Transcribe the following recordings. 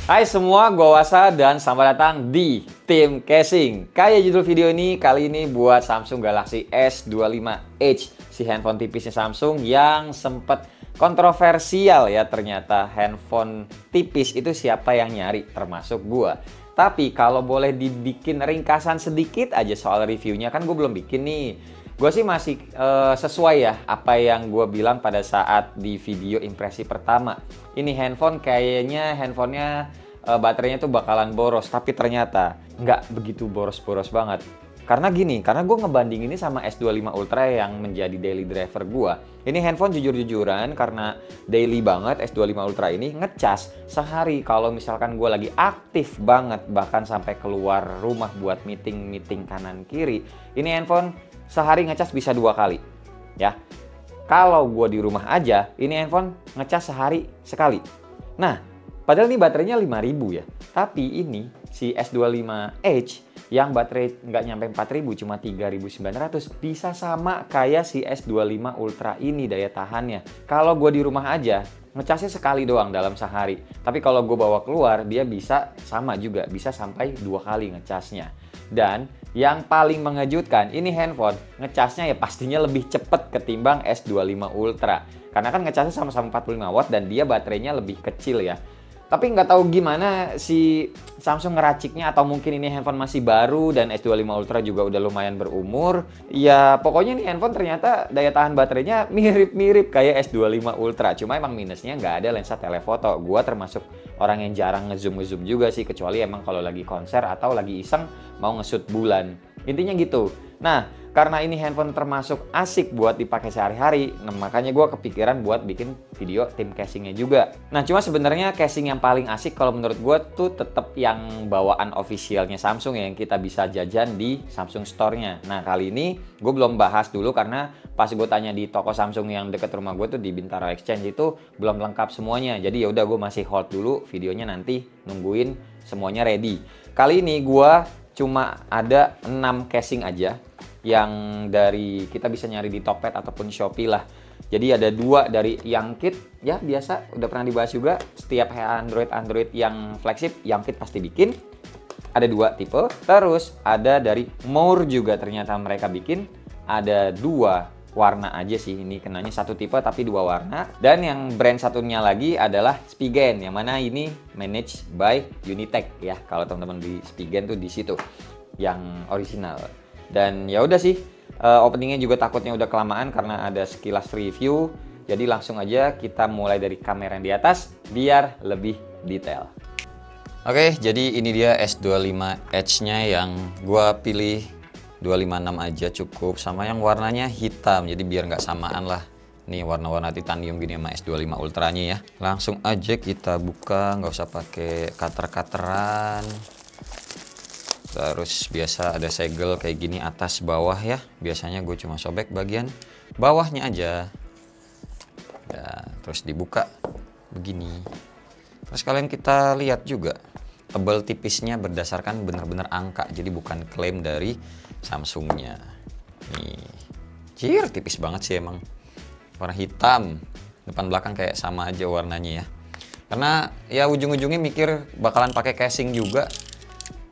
Hai semua, gua Wasa dan selamat datang di Tim Casing. Kayak judul video ini, kali ini buat Samsung Galaxy S25 Edge, si handphone tipisnya Samsung yang sempet kontroversial ya. Ternyata handphone tipis itu siapa yang nyari, termasuk gua. Tapi kalau boleh dibikin ringkasan sedikit aja soal reviewnya, kan gue belum bikin nih. Gue sih masih sesuai ya apa yang gue bilang pada saat di video impresi pertama. Ini handphone kayaknya handphonenya baterainya tuh bakalan boros, tapi ternyata nggak begitu boros-boros banget. Karena gini, karena gue ngebanding ini sama S25 Ultra yang menjadi daily driver gue. Ini handphone jujur-jujuran karena daily banget S25 Ultra ini ngecas sehari kalau misalkan gue lagi aktif banget, bahkan sampai keluar rumah buat meeting kanan kiri. Ini handphone sehari ngecas bisa 2 kali ya. Kalau gue di rumah aja, ini handphone ngecas sehari sekali. Nah, padahal ini baterainya 5000 ya. Tapi ini si S25 Edge yang baterai nggak nyampe 4000, cuma 3900, bisa sama kayak si S25 Ultra ini daya tahannya. Kalau gue di rumah aja, ngecasnya sekali doang dalam sehari. Tapi kalau gue bawa keluar, dia bisa sama juga, bisa sampai 2 kali ngecasnya. Dan yang paling mengejutkan, ini handphone ngecasnya ya pastinya lebih cepet ketimbang S25 Ultra. Karena kan ngecasnya sama-sama 45 watt dan dia baterainya lebih kecil ya. Tapi nggak tahu gimana si Samsung ngeraciknya, atau mungkin ini handphone masih baru dan S25 Ultra juga udah lumayan berumur. Ya pokoknya ini handphone ternyata daya tahan baterainya mirip-mirip kayak S25 Ultra. Cuma emang minusnya nggak ada lensa telefoto. Gua termasuk orang yang jarang ngezoom juga sih, kecuali emang kalau lagi konser atau lagi iseng mau nge-shoot bulan. Intinya gitu. Nah, karena ini handphone termasuk asik buat dipakai sehari-hari, nah makanya gue kepikiran buat bikin video tim casingnya juga. Nah, cuma sebenarnya casing yang paling asik kalau menurut gue tuh tetap yang bawaan officialnya Samsung ya, yang kita bisa jajan di Samsung Store-nya. Nah, kali ini gue belum bahas dulu karena pas gue tanya di toko Samsung yang deket rumah gue tuh di Bintaro Exchange itu belum lengkap semuanya. Jadi ya udah gue masih hold dulu videonya, nanti nungguin semuanya ready. Kali ini gue cuma ada 6 casing aja yang dari kita bisa nyari di Tokped ataupun Shopee lah. Jadi ada 2 dari Youngkit ya, biasa udah pernah dibahas juga. Setiap Android yang flagship Youngkit pasti bikin. Ada 2 tipe. Terus ada dari More juga ternyata mereka bikin. Ada 2 warna aja sih, ini kenanya 1 tipe tapi 2 warna. Dan yang brand satunya lagi adalah Spigen, yang mana ini managed by Unitech ya. Kalau teman-teman di Spigen tuh di situ yang original. Dan ya udah sih, openingnya juga takutnya udah kelamaan karena ada sekilas review. Jadi langsung aja kita mulai dari kamera yang di atas biar lebih detail. Oke, jadi ini dia S25 Edge-nya yang gua pilih 256 aja cukup, sama yang warnanya hitam. Jadi biar nggak samaan lah. Nih warna-warna titanium gini sama S25 Ultra-nya ya. Langsung aja kita buka, nggak usah pakai cutter-cutteran. Terus biasa ada segel kayak gini atas bawah ya. Biasanya gue cuma sobek bagian bawahnya aja. Ya, terus dibuka begini. Terus kalian kita lihat juga tebal tipisnya berdasarkan benar-benar angka. Jadi bukan klaim dari Samsungnya. Nih, cir tipis banget sih emang. Warna hitam. Depan belakang kayak sama aja warnanya ya. Karena ya ujung-ujungnya mikir bakalan pakai casing juga.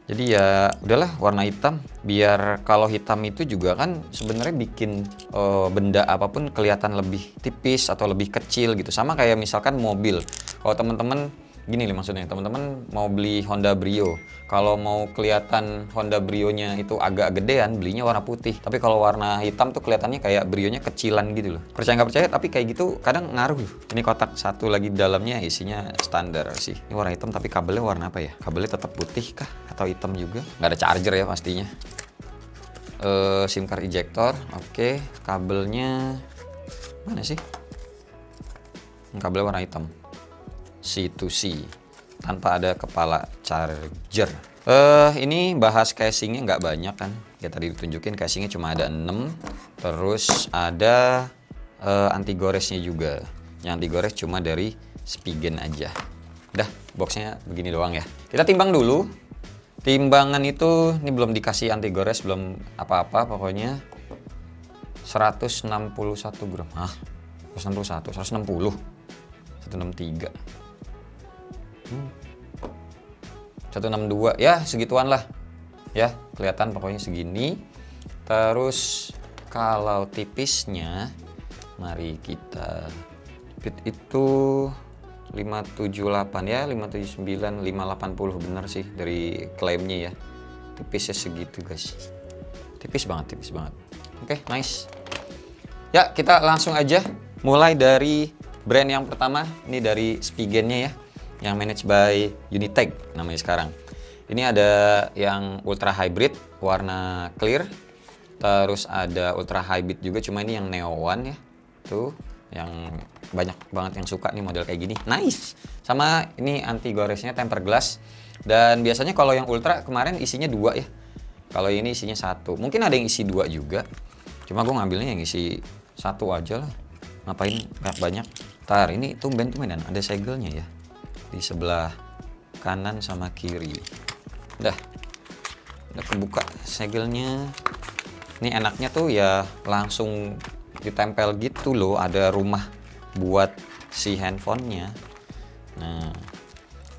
Jadi ya udahlah warna hitam, biar kalau hitam itu juga kan sebenarnya bikin benda apapun kelihatan lebih tipis atau lebih kecil gitu. Sama kayak misalkan mobil. Kalau teman-teman gini nih maksudnya, teman-teman mau beli Honda Brio. Kalau mau kelihatan Honda Brio-nya itu agak gedean, belinya warna putih. Tapi kalau warna hitam tuh kelihatannya kayak Brio-nya kecilan gitu loh. Percaya nggak percaya, tapi kayak gitu kadang ngaruh. Ini kotak satu lagi dalamnya isinya standar sih. Ini warna hitam tapi kabelnya warna apa ya? Kabelnya tetap putih kah? Atau hitam juga? Nggak ada charger ya pastinya. SIM card ejector, oke. Kabelnya mana sih? Kabelnya warna hitam. C2C tanpa ada kepala charger. Ini bahas casingnya nggak banyak kan. Ya tadi ditunjukin casingnya cuma ada 6. Terus ada anti goresnya juga. Yang anti gores cuma dari Spigen aja. Udah, boxnya begini doang ya. Kita timbang dulu. Timbangan itu ini belum dikasih anti gores, belum apa-apa pokoknya. 161 gram. 161, 160. 163. 162 ya, segituan lah ya, kelihatan pokoknya segini. Terus kalau tipisnya, mari kita fit itu 578 ya, 579, 580 bener sih dari klaimnya ya. Tipisnya segitu guys, tipis banget. Oke, nice ya. Kita langsung aja mulai dari brand yang pertama. Ini dari Spigennya ya, yang managed by Unitech namanya sekarang. Ini ada yang ultra hybrid warna clear, terus ada ultra hybrid juga, cuma ini yang Neo One ya, tuh yang banyak banget yang suka nih model kayak gini, nice. Sama ini anti goresnya tempered glass. Dan biasanya kalau yang ultra kemarin isinya 2 ya, kalau ini isinya 1. Mungkin ada yang isi 2 juga, cuma gue ngambilnya yang isi 1 aja lah, ngapain banyak. Ntar ini tumben-tumbenan ada segelnya ya di sebelah kanan sama kiri. Udah kebuka segelnya. Ini enaknya tuh ya langsung ditempel gitu loh, ada rumah buat si handphonenya. Nah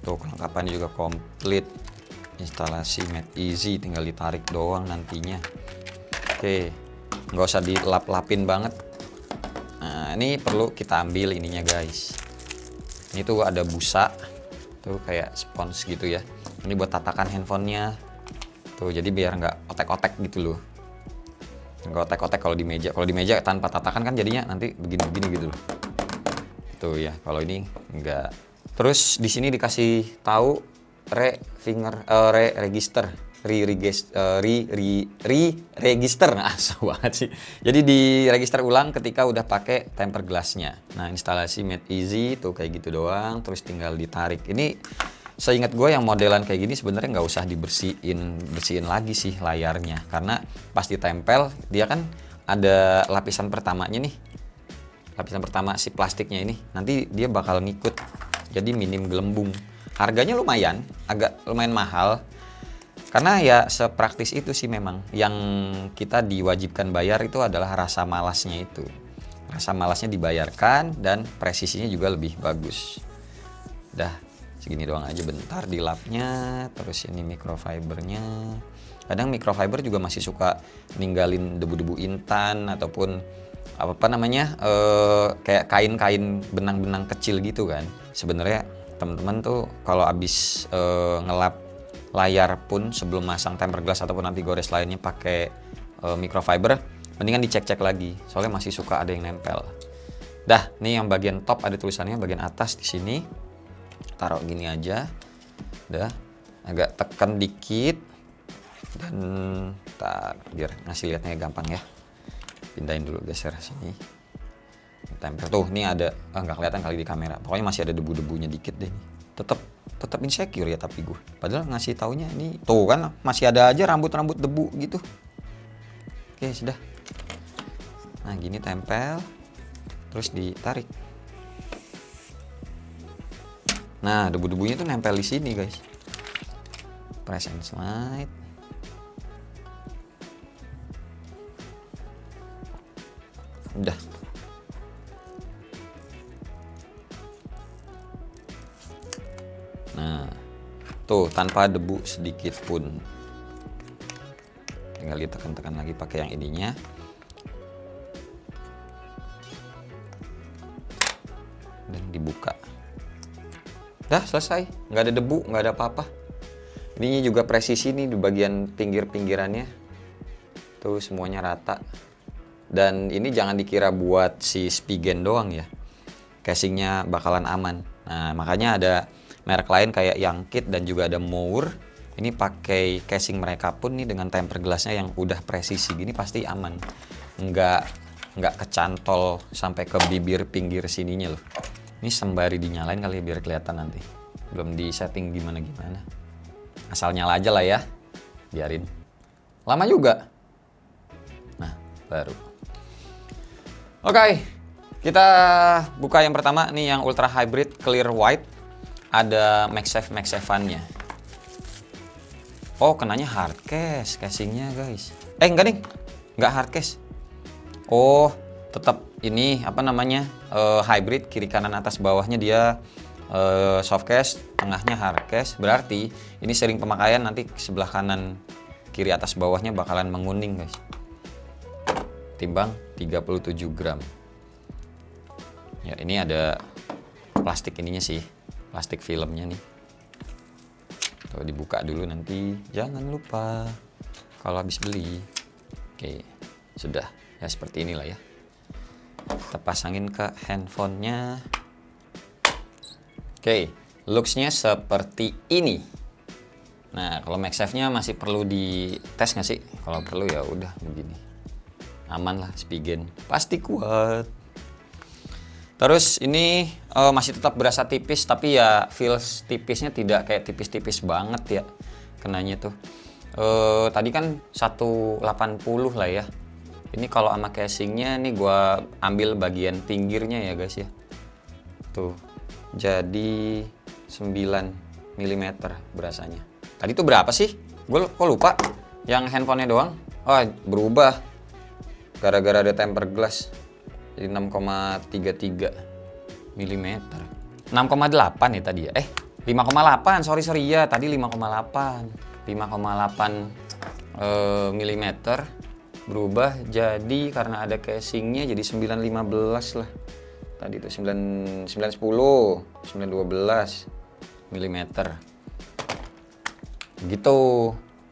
tuh kelengkapannya juga komplit, instalasi made easy, tinggal ditarik doang nantinya. Oke, nggak usah dilap-lapin banget. Nah ini perlu kita ambil ininya guys. Ini tuh ada busa tuh kayak spons gitu ya, ini buat tatakan handphonenya tuh, jadi biar nggak otek-otek gitu loh, nggak otek-otek kalau di meja. Kalau di meja tanpa tatakan kan jadinya nanti begini-begini gitu loh tuh ya, kalau ini enggak. Terus di sini dikasih tahu register, register, asal banget sih. Jadi di register ulang ketika udah pakai tempered glassnya. Nah instalasi made easy tuh kayak gitu doang, terus tinggal ditarik. Ini seingat gue yang modelan kayak gini sebenarnya nggak usah bersihin lagi sih layarnya, karena pas ditempel dia kan ada lapisan pertamanya nih, lapisan pertama si plastiknya ini, nanti dia bakal ngikut. Jadi minim gelembung. Harganya agak lumayan mahal. Karena ya sepraktis itu sih memang. Yang kita diwajibkan bayar itu adalah rasa malasnya itu. Rasa malasnya dibayarkan dan presisinya juga lebih bagus. Dah segini doang aja, bentar dilapnya. Terus ini microfibernya. Kadang microfiber juga masih suka ninggalin debu-debu intan ataupun apa namanya, kayak kain-kain benang-benang kecil gitu kan. Sebenarnya teman-teman tuh kalau habis ngelap layar pun sebelum masang tempered glass ataupun nanti gores lainnya pakai microfiber, mendingan dicek-cek lagi, soalnya masih suka ada yang nempel. Dah, nih yang bagian top ada tulisannya, bagian atas di sini taruh gini aja. Udah, agak tekan dikit dan biar ngasih lihatnya gampang ya. Pindahin dulu, geser sini, tempel tuh. Nih ada nggak kelihatan kali di kamera, pokoknya masih ada debu-debunya dikit deh. Tetap insecure ya, tapi gue padahal ngasih taunya ini tuh kan masih ada aja rambut-rambut debu gitu. Oke sudah, nah gini tempel terus ditarik. Nah debu-debunya tuh nempel di sini guys, press and slide. Udah. Nah, tuh tanpa debu sedikit pun. Tinggal ditekan-tekan lagi pakai yang ininya. Dan dibuka. Dah selesai, nggak ada debu, nggak ada apa-apa. Ini juga presisi nih di bagian pinggir-pinggirannya. Tuh semuanya rata. Dan ini jangan dikira buat si Spigen doang ya, casingnya bakalan aman. Nah makanya ada merek lain kayak Youngkit dan juga ada Moore. Ini pakai casing mereka pun nih dengan tempered glassnya yang udah presisi gini pasti aman, nggak kecantol sampai ke bibir pinggir sininya loh. Ini sembari dinyalain kali ya biar kelihatan, nanti belum di setting gimana, asal nyala aja lah ya, biarin lama juga. Nah baru oke, kita buka yang pertama nih, yang ultra hybrid clear white. Ada MagSafe-nya. Oh kenanya hard case casingnya guys. Enggak nih, nggak hard case. Oh tetap ini apa namanya, hybrid, kiri kanan atas bawahnya dia soft case, tengahnya hard case. Berarti ini sering pemakaian, nanti sebelah kanan kiri atas bawahnya bakalan menguning guys. Timbang 37 gram. Ya, ini ada plastik ininya sih, plastik filmnya nih. Tuh, dibuka dulu nanti, jangan lupa kalau habis beli. Oke, sudah ya, seperti inilah ya. Kita pasangin ke handphonenya. Oke, looks-nya seperti ini. Nah, kalau MagSafe-nya masih perlu dites nggak sih? Kalau perlu ya udah begini. Aman lah, Spigen pasti kuat. Terus ini masih tetap berasa tipis, tapi ya feels tipisnya tidak kayak tipis-tipis banget ya kenanya tuh. Tadi kan 180 lah ya. Ini kalau sama casingnya nih gua ambil bagian pinggirnya ya guys ya. Tuh, jadi 9 mm berasanya. Tadi tuh berapa sih? Gue kok lupa. Yang handphonenya doang. Oh, berubah gara-gara ada tempered glass. Jadi 6,33 mm. 6,8 ya tadi ya. 5,8. Sorry ya, tadi 5,8. 5,8 mm berubah jadi karena ada casingnya jadi 915 lah. Tadi itu 910, 912 mm. Gitu.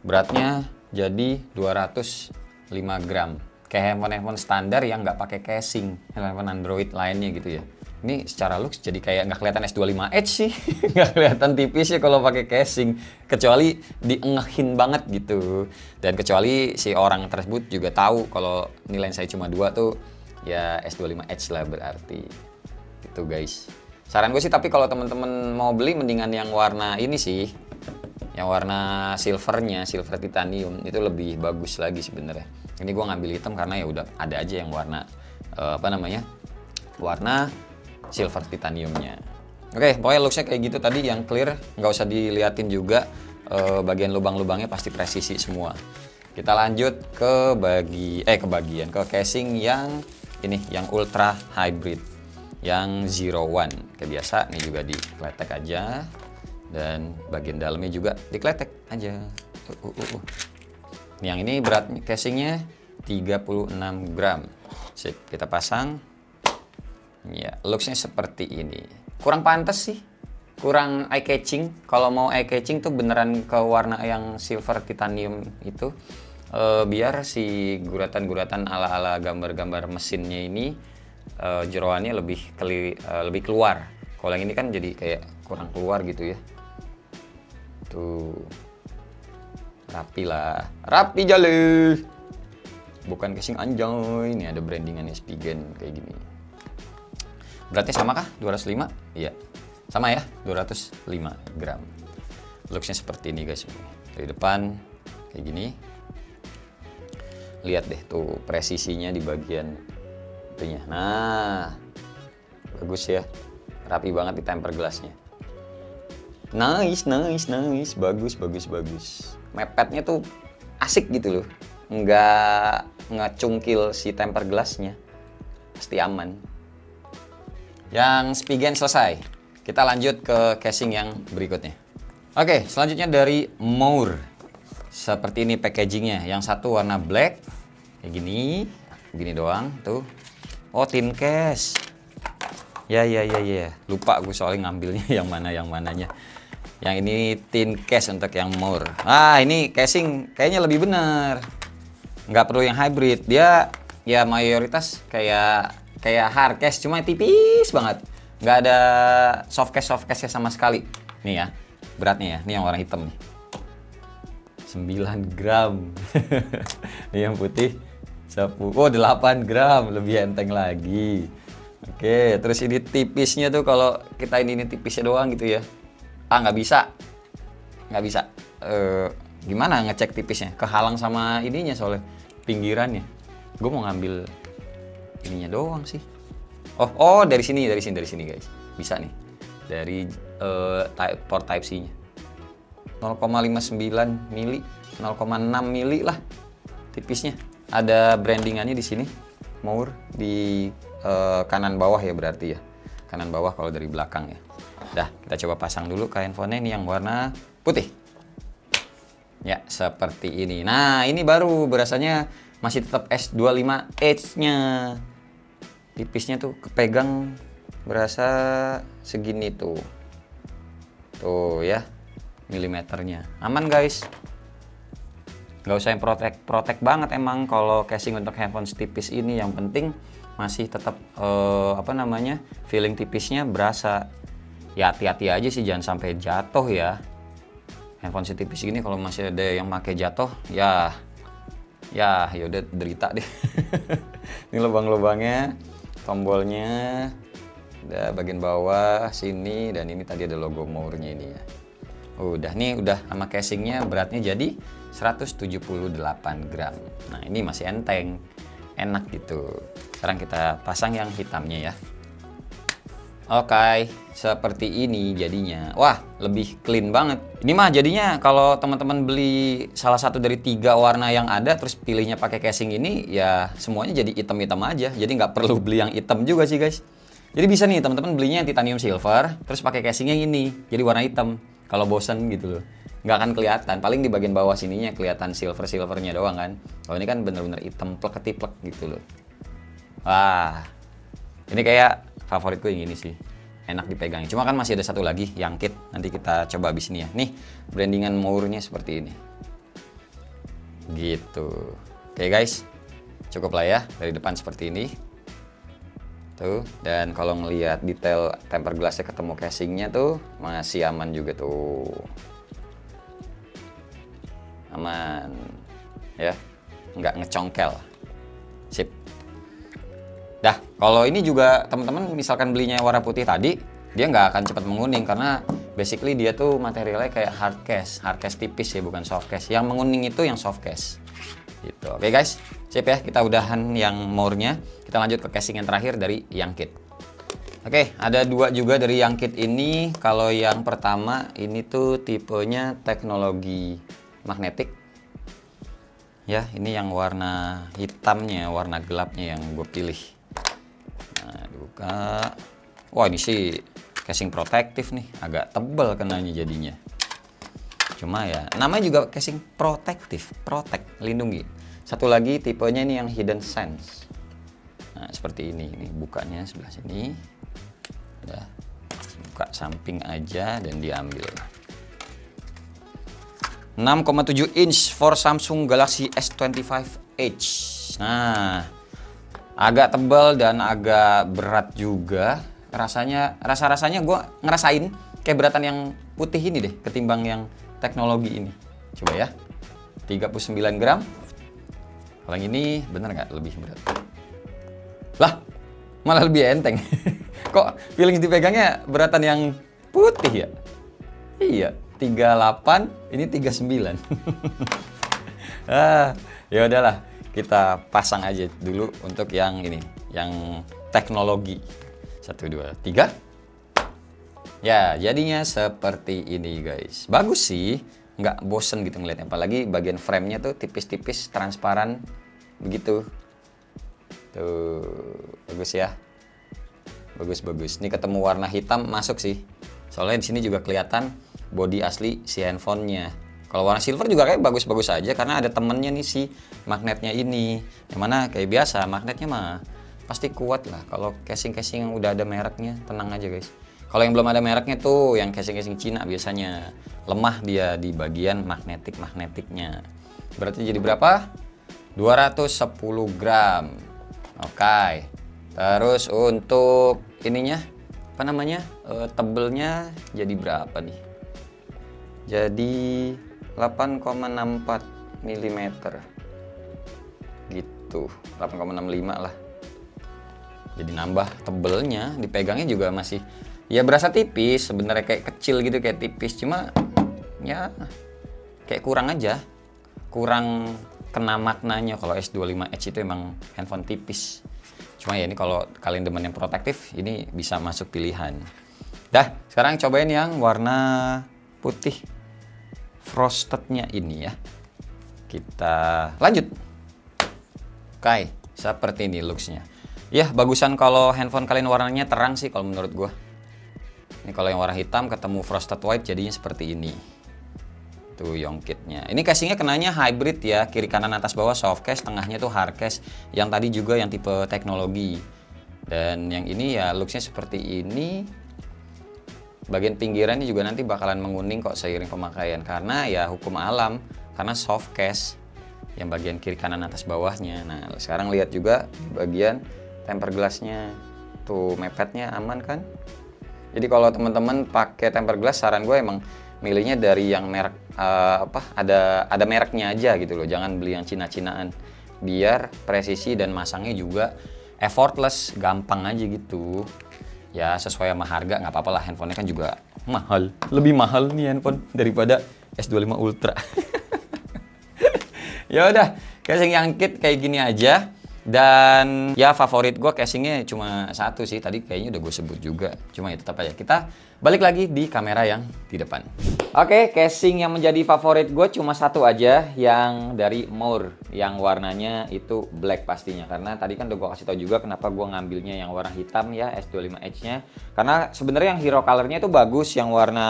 Beratnya jadi 205 gram. Kayak handphone standar yang nggak pakai casing, handphone Android lainnya gitu ya. Ini secara looks jadi kayak nggak kelihatan S25 Edge sih, nggak kelihatan tipisnya kalau pakai casing, kecuali diengehin banget gitu. Dan kecuali si orang tersebut juga tahu kalau nilai saya cuma 2 tuh ya S25 Edge lah berarti. Gitu guys. Saran gue sih, tapi kalau teman-teman mau beli mendingan yang warna ini sih, yang warna silvernya, silver titanium itu lebih bagus lagi sebenarnya. Ini gue ngambil hitam karena ya udah ada aja yang warna warna silver titaniumnya. Oke, pokoknya looksnya kayak gitu tadi, yang clear, nggak usah diliatin juga bagian lubang-lubangnya pasti presisi semua. Kita lanjut ke ke casing yang ini, yang ultra hybrid, yang 01. Kayak biasa, ini juga dikletek aja. Dan bagian dalamnya juga dikletek aja. Yang ini berat casingnya 36 gram. Sip, kita pasang. Ya, looksnya seperti ini. Kurang pantas sih, kurang eye catching. Kalau mau eye catching tuh beneran ke warna yang silver titanium itu, biar si guratan-guratan ala-ala gambar-gambar mesinnya ini jeroannya lebih keluar. Kalau yang ini kan jadi kayak kurang keluar gitu ya. Tuh, rapi lah, rapi jale. Bukan casing anjay. Ini ada brandingannya Spigen kayak gini. Beratnya sama kah? 205? Iya, sama ya, 205 gram. Looksnya seperti ini guys. Dari depan kayak gini. Lihat deh tuh presisinya di bagian itunya. Nah, bagus ya, rapi banget di tempered glassnya. Nice. Bagus. Mepetnya tuh asik gitu loh. Nggak ngecungkil si tempered glassnya. Pasti aman. Yang Spigen selesai. Kita lanjut ke casing yang berikutnya. Oke, selanjutnya dari Moore. Seperti ini packagingnya. Yang satu warna black. Kayak gini. Gini doang. Tuh. Oh, tin case. Ya. Lupa gue soalnya ngambilnya yang mananya. Yang ini tin case untuk yang Moore. Ah, ini casing kayaknya lebih bener. Nggak perlu yang hybrid. Dia ya mayoritas kayak hard case, cuma tipis banget. Nggak ada soft case sama sekali. Nih ya, beratnya ya. Ini yang warna hitam nih. 9 gram. Ini yang putih 10. Oh, 8 gram. Lebih enteng lagi. Oke, terus ini tipisnya tuh kalau kita ini tipisnya doang gitu ya. Nggak bisa. Gimana ngecek tipisnya? Kehalang sama ininya soalnya, pinggirannya. Gue mau ngambil ininya doang sih. Oh, dari sini guys. Bisa nih. Dari port type C-nya. 0,59 mili, 0,6 mili lah tipisnya. Ada brandingannya di sini. Moore di kanan bawah ya berarti ya. Kanan bawah kalau dari belakang ya. Dah, kita coba pasang dulu ke handphonenya ini yang warna putih. Ya, seperti ini. Nah, ini baru berasanya masih tetap S25 Edge-nya. Tipisnya tuh kepegang berasa segini tuh. Tuh ya, milimeternya. Aman guys. Nggak usah yang protek banget emang kalau casing untuk handphone tipis ini. Yang penting masih tetap feeling tipisnya berasa. Ya hati-hati aja sih, jangan sampai jatuh ya. Handphone tipis ini kalau masih ada yang pakai jatuh, ya udah derita deh. Ini lubang-lubangnya, tombolnya, udah bagian bawah sini, dan ini tadi ada logo Moore-nya ini ya. Udah nih, udah sama casingnya, beratnya jadi 178 gram. Nah ini masih enteng, enak gitu. Sekarang kita pasang yang hitamnya ya. Oke, seperti ini jadinya. Wah, lebih clean banget. Ini mah jadinya kalau teman-teman beli salah satu dari 3 warna yang ada, terus pilihnya pakai casing ini, ya semuanya jadi hitam-hitam aja. Jadi nggak perlu beli yang hitam juga sih guys. Jadi bisa nih teman-teman belinya yang titanium silver, terus pakai casingnya ini, jadi warna hitam. Kalau bosen gitu loh, nggak akan kelihatan. Paling di bagian bawah sininya kelihatan silvernya doang kan. Kalau ini kan bener-bener hitam plek-ketiplek gitu loh. Wah, ini kayak favorit gue yang ini sih, enak dipegang. Cuma kan masih ada satu lagi yang kit, nanti kita coba abis ini ya. Nih brandingan Moore-nya seperti ini gitu. Oke guys, cukup lah ya dari depan seperti ini tuh. Dan kalau ngelihat detail tempered glassnya ketemu casingnya tuh masih aman juga tuh, aman ya, nggak ngecongkel. Sip. Dah, kalau ini juga teman-teman misalkan belinya warna putih tadi, dia nggak akan cepat menguning karena basically dia tuh materialnya kayak hard case tipis ya, bukan soft case. Yang menguning itu yang soft case. Gitu. Oke guys, sip ya, kita udahan yang Moore-nya. Kita lanjut ke casing yang terakhir dari yang kit. Oke, ada 2 juga dari yang kit ini. Kalau yang pertama ini tuh tipenya teknologi magnetik. Ya, ini yang warna hitamnya, warna gelapnya yang gue pilih. Nah, buka. Wah, ini sih casing protektif nih, agak tebal kenanya jadinya. Cuma ya, namanya juga casing protektif, lindungi. Satu lagi tipenya ini yang hidden sense. Nah, seperti ini bukanya sebelah sini. Udah, buka samping aja dan diambil. 6,7 inch for Samsung Galaxy S25 Edge. Nah, agak tebal dan agak berat juga. Rasa-rasanya gue ngerasain kayak beratan yang putih ini deh ketimbang yang teknologi ini. Coba ya, 39 gram. Kalau yang ini bener nggak lebih berat? Lah, malah lebih enteng. Kok feeling dipegangnya beratan yang putih ya? Iya, 38, ini 39. Ya udahlah, kita pasang aja dulu untuk yang ini, yang teknologi. 1, 2, 3. Ya, jadinya seperti ini guys. Bagus sih, nggak bosen gitu ngeliatnya. Apalagi bagian framenya tuh tipis-tipis, transparan begitu. Tuh, bagus ya. Bagus. Ini ketemu warna hitam masuk sih. Soalnya di sini juga kelihatan body asli si handphonenya. Kalau warna silver juga kayak bagus-bagus aja karena ada temennya nih si magnetnya ini. Yang mana kayak biasa magnetnya mah pasti kuat lah. Kalau casing-casing yang udah ada mereknya, tenang aja guys. Kalau yang belum ada mereknya tuh, yang casing-casing Cina biasanya lemah dia di bagian magnetiknya. Berarti jadi berapa? 210 gram. Oke. Terus untuk ininya, apa namanya? Tebelnya jadi berapa nih? Jadi 8,64 mm. Gitu. 8,65 lah. Jadi nambah tebelnya, dipegangnya juga masih ya berasa tipis, sebenarnya kayak kecil gitu, kayak tipis, cuma ya kayak kurang aja, kurang kena maknanya. Kalau S25 Edge itu emang handphone tipis, cuma ya ini kalau kalian demen yang protektif, ini bisa masuk pilihan. Dah, sekarang cobain yang warna putih frostednya ini ya. Kita lanjut. Oke, seperti ini looksnya. Ya, bagusan kalau handphone kalian warnanya terang sih kalau menurut gua. Ini kalau yang warna hitam ketemu frosted white jadinya seperti ini. Tuh Yongkitnya. Ini casingnya kenanya hybrid ya, kiri kanan atas bawah soft case, tengahnya tuh hard case. Yang tadi juga yang tipe teknologi. Dan yang ini ya looksnya seperti ini. Bagian pinggirannya juga nanti bakalan menguning kok seiring pemakaian, karena ya hukum alam, karena soft case yang bagian kiri kanan atas bawahnya. Nah sekarang lihat juga bagian tempered glassnya, tuh mepetnya aman kan. Jadi kalau teman-teman pakai tempered glass, saran gue emang milihnya dari yang merek ada mereknya aja gitu loh, jangan beli yang Cina-Cinaan, biar presisi dan masangnya juga effortless, gampang aja gitu ya, sesuai sama harga. Nggak apa-apa lah, handphonenya kan juga mahal, lebih mahal nih handphone daripada S25 Ultra. Ya udah, casing Yongkit kayak gini aja. Dan ya favorit gue casingnya cuma satu sih, tadi kayaknya udah gue sebut juga, cuma ya tetap aja kita balik lagi di kamera yang di depan. Oke, casing yang menjadi favorit gue cuma satu aja, yang dari Moore, yang warnanya itu black pastinya, karena tadi kan udah gue kasih tau juga kenapa gue ngambilnya yang warna hitam ya, S25 Edge-nya, karena sebenarnya yang hero color-nya itu bagus, yang warna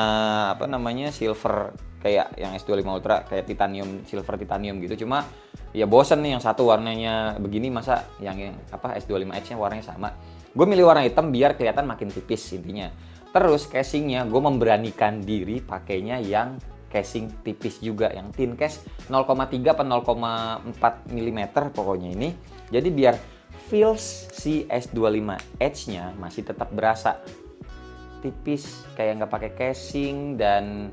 apa namanya silver kayak yang S25 Ultra, kayak titanium, silver titanium gitu. Cuma ya bosen nih yang satu warnanya begini, masa yang apa S25 Edge-nya warnanya sama. Gue milih warna hitam biar kelihatan makin tipis intinya. Terus casingnya gue memberanikan diri pakainya yang casing tipis juga, yang thin case 0,3 atau 0,4 mm pokoknya ini. Jadi biar feels si S25 Edge-nya masih tetap berasa tipis, kayak nggak pakai casing, dan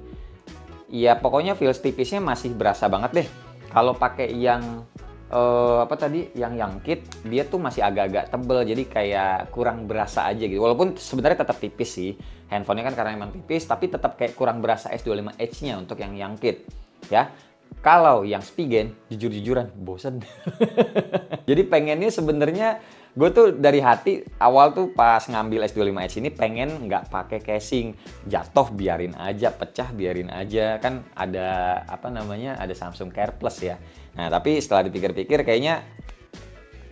ya pokoknya feels tipisnya masih berasa banget deh. Kalau pakai yang apa tadi, yang Yongkit, dia tuh masih agak-agak tebel, jadi kayak kurang berasa aja gitu. Walaupun sebenarnya tetap tipis sih, handphonenya kan karena emang tipis, tapi tetap kayak kurang berasa S25 Edge-nya untuk yang Yongkit ya. Kalau yang Spigen, jujur-jujuran bosen. Jadi pengennya sebenarnya gue tuh dari hati awal tuh pas ngambil S25 Edge ini pengen nggak pakai casing, jatuh biarin aja, pecah biarin aja, kan ada apa namanya, ada Samsung Care Plus ya. Nah tapi setelah dipikir-pikir kayaknya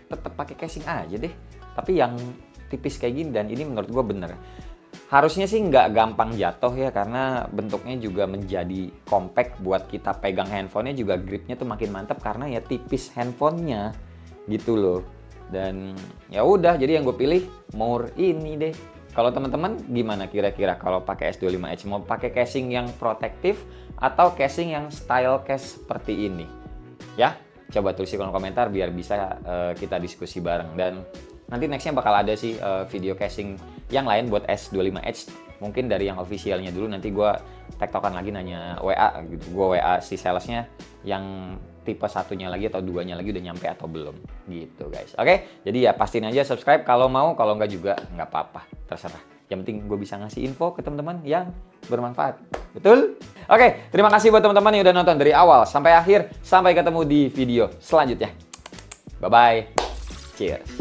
tetap pakai casing aja deh, tapi yang tipis kayak gini, dan ini menurut gue bener. Harusnya sih nggak gampang jatuh ya, karena bentuknya juga menjadi compact, buat kita pegang handphonenya juga gripnya tuh makin mantap karena ya tipis handphonenya gitu loh. Dan ya udah, jadi yang gue pilih Moore ini deh. Kalau teman-teman gimana kira-kira kalau pakai S25 Edge, mau pakai casing yang protektif atau casing yang style case seperti ini? Ya, coba tulis di kolom komentar biar bisa kita diskusi bareng. Dan nanti nextnya bakal ada sih video casing yang lain buat S25 Edge. Mungkin dari yang officialnya dulu, nanti gue tektokan lagi nanya WA gitu. Gue WA si salesnya yang tipe satunya lagi atau duanya lagi udah nyampe atau belum gitu guys. Oke, jadi ya pastiin aja subscribe kalau mau, kalau nggak juga nggak apa-apa, terserah. Yang penting gue bisa ngasih info ke teman-teman yang bermanfaat. Betul? Oke, terima kasih buat teman-teman yang udah nonton dari awal sampai akhir. Sampai ketemu di video selanjutnya. Bye-bye. Cheers.